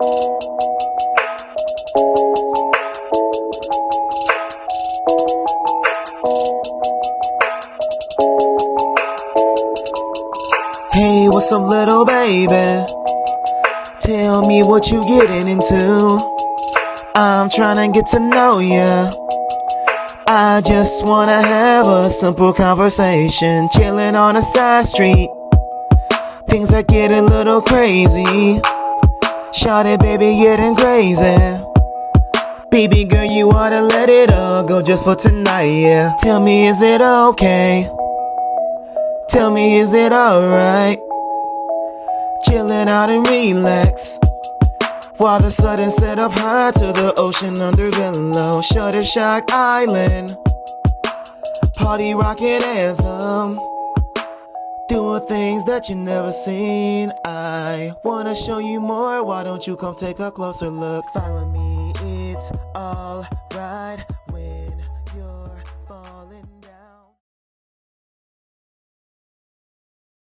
Hey, what's up, little baby? Tell me what you getting into. I'm trying to get to know ya. I just wanna have a simple conversation, chilling on a side street. Things are getting a little crazy. Shawty, baby, getting crazy. Baby girl, you oughta let it all go just for tonight, yeah. Tell me, is it okay? Tell me, is it alright? Chillin' out and relax while the sun set up high to the ocean under below. Shorty Shock Island, party rockin' anthem, doing things that you never seen. I wanna show you more. Why don't you come take a closer look? Follow me, it's alright.